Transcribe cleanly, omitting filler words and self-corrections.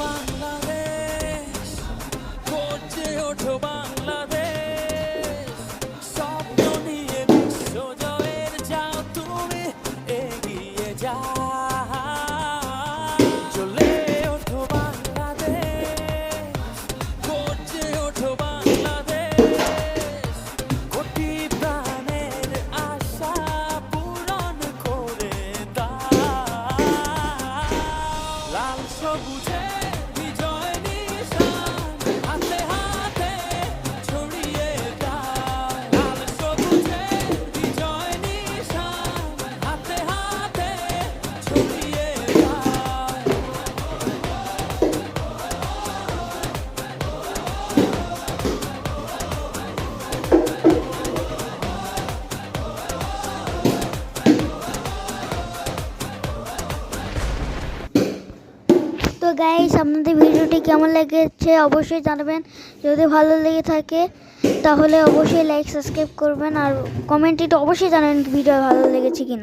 বাংলাদেশ, গর্জে ওঠো বাংলাদেশ, স্বপ্ন নিয়ে বিশ্ব জয়ের যাও তুমি এগিয়ে যাও। চলে ওঠো বাংলাদেশ, গর্জে ওঠো বাংলাদেশ, কোটি প্রাণের আশা পূরণ করে দাও। লাল সবুজে বিজয় নিশান হাতে হাতে ছড়িয়ে দাও। লাল সবুজে বিজয় নিশান হাতে হাতে ছড়িয়ে দাও। তো গাইস, আপনাদের ভিডিওটি কেমন লেগেছে অবশ্যই জানাবেন। যদি ভালো লেগে থাকে তাহলে অবশ্যই লাইক সাবস্ক্রাইব করবেন, আর কমেন্টে তো অবশ্যই জানাবেন ভিডিও ভালো লেগেছে কিনা।